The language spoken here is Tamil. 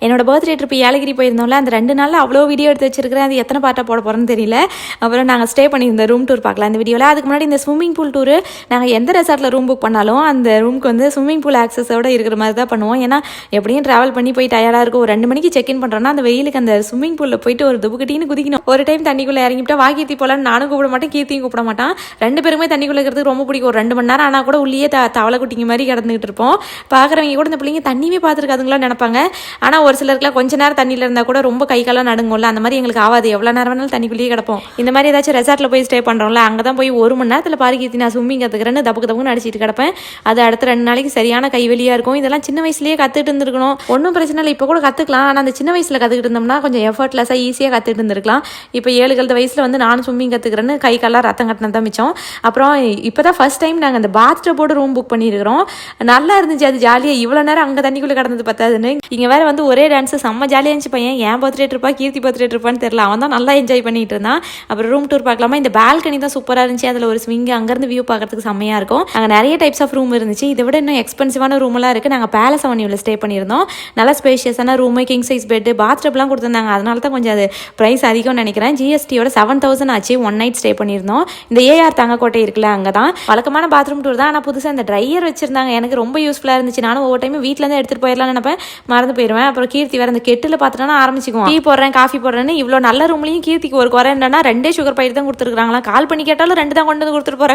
என்னோட பர்த்டே ட்ரிப் ஏலகிரி போயிருந்தோம்ல, அந்த 2 நாளில் அவ்வளோ வீடியோ எடுத்து வச்சிருக்கிறேன். அது எத்தனை பார்ட்டாக போட போகிறேன்னு தெரியல. அப்புறம் நாங்கள் ஸ்டே பண்ணியிருந்த ரூம் டூர் பார்க்கலாம் இந்த வீடியோவில். அதுக்கு முன்னாடி இந்த ஸ்விம்மிங் பூல் டூரு நாங்கள் எந்த ரெசார்ட்டில் ரூம் புக் பண்ணாலும் அந்த ரூமுக்கு வந்து ஸ்விம்மிங் பூல் ஆக்சஸோடு இருக்கிற மாதிரி தான் பண்ணுவோம். ஏன்னா எப்படியும் ட்ராவல் பண்ணி போய் டயர்டாக இருக்கும். ஒரு 2 மணிக்கு செக்இன் பண்ணுறோன்னா அந்த வெயிலுக்கு அந்த ஸ்விம்மிங் பூலில் போயிட்டு ஒரு துபுக்கட்டின்னு குதிக்கணும். ஒரு டைம் தண்ணிக்குள்ளே இறங்கிவிட்டா கீர்த்தி போகலான்னு நானும் கூப்பிட மாட்டேன், கீர்த்தியும் கூப்பிட மாட்டான். 2 பேருமே தண்ணிக்குள்ளே இருக்கிறதுக்கு ரொம்ப பிடிக்கும். ஒரு 2 மணி நேரம் ஆனால் கூட உள்ளே தவளை குட்டிங்க மாதிரி கிடந்துகிட்டு இருப்போம். பார்க்குறவங்க கூட இந்த பிள்ளைங்க தண்ணியுமே பார்த்துருக்காதுங்களா நினைப்பாங்க. ஆனால் ஒரு சிலருக்குலாம் கொஞ்ச நேரம் தண்ணியில் இருந்தால் கூட ரொம்ப கை காலம் நடுங்கும்ல, அந்த மாதிரி எங்களுக்கு ஆகாது. எவ்வளோ நேரம் வேணாலும் தண்ணிக்குள்ளேயே கிடப்போம். இந்த மாதிரி ஏதாச்சும் ரெசார்ட்டில் போய் ஸ்டே பண்ணுறோம்ல, அங்கே தான் போய் 1 மணி நேரத்தில் கீர்த்தி நான் ஸ்விம்மிங் கற்றுக்கிறேன்னு தப்புன்னு அடிச்சிட்டு கிடப்பேன். அது அடுத்த 2 நாளைக்கு சரியான கைவெளியாக இருக்கும். இதெல்லாம் சின்ன வயசுலேயே கற்றுட்டு இருந்திருக்கணும். ஒன்றும் பிரச்சனை இல்லை, இப்போ கூட கற்றுக்கலாம். ஆனால் அந்த சின்ன வயசில் கற்றுக்கிட்டு இருந்தோம்னா கொஞ்சம் எஃபர்ட்லெஸ்ஸாக ஈஸியாக கற்றுட்டு இருந்திருக்கலாம். இப்போ 7 வயசில் வந்து நானும் ஸ்விம்மிங் கற்றுக்கிறேன்னு கை காலாம் ரத்தம் கட்டினது தான் மிச்சம். அப்புறம் இப்போ தான் ஃபஸ்ட் டைம் நாங்கள் அந்த பாத் டப்போட ரூம் புக் பண்ணியிருக்கிறோம். நல்லா இருந்துச்சு, அது ஜாலியாக. இவ்வளோ நேரம் அங்கே தண்ணிக்குள்ளே கிடந்தது பத்தாதுன்னு இங்கே வேறு வந்து ஒரே டான்ஸு செம்ம ஜாலியாக இருந்துச்சு. பையன் ஏன் பர்த்டே ட்ரிப்பா கீர்த்தி பர்த்டே ட்ரிப்பான்னு தெரியல, அவன் தான் நல்லா என்ஜாய் பண்ணிட்டு இருந்தான். அப்புறம் ரூம் டூர் பார்க்கலாமா. இந்த பால்கனி தான் சூப்பராக இருந்துச்சு. அதில் ஒரு ஸ்விங் அங்கேருந்து வியூ பார்க்கறதுக்கு செம்மையாக இருக்கும். அங்கே நிறைய டைப்ஸ் ஆஃப் ரூம் இருந்துச்சு. இதை விட இன்னும் எக்ஸ்பென்சிவான ரூமெல்லாம் இருக்குது. நாங்கள் பேலஸ் அவனியூவில் ஸ்டே பண்ணியிருந்தோம். நல்லா ஸ்பேஷியஸான ரூமு, கிங் சைஸ் பெட்டு, பாத்டப்லாம் கொடுத்துருந்தாங்க. அதனால தான் கொஞ்சம் அது ப்ரைஸ் அதிகம்னு நினைக்கிறேன். ஜிஎஸ்டியோட 7000 ஆச்சு. 1 நைட் ஸ்டே பண்ணியிருந்தோம். இந்த ஏஆர் தங்கக்கோட்டை இருக்குல்ல, அங்கே தான் வழக்கமான பாத்ரூம் டூர் தான். ஆனால் புதுசாக இந்த ட்ரையர் வச்சிருந்தாங்க. எனக்கு ரொம்ப யூஸ்ஃபுல்லாக இருந்துச்சு. நானும் ஒவ்வொரு டைம் வீட்டிலேருந்து எடுத்துகிட்டு போயிடலாம்னு நினைப்பேன், மறந்து போயிடுவேன். அப்புறம் கீர்த்தி வேறு அந்த கெட்டில் பார்த்துட்டோன்னா ஆரம்பிச்சிக்குவோம். டீ போடுறேன், காஃபி போடுறேன்னு. இவ்வளோ நல்ல ரூம்லையும் கீர்த்திக்கு ஒரு குறை என்னன்னா 2 சுகர் பாக்கெட் தான் கொடுத்துருக்காங்களா. கால் பண்ணி கேட்டாலும் 2 தான் கொண்டு வந்து கொடுத்துட்டு போகிறேன்.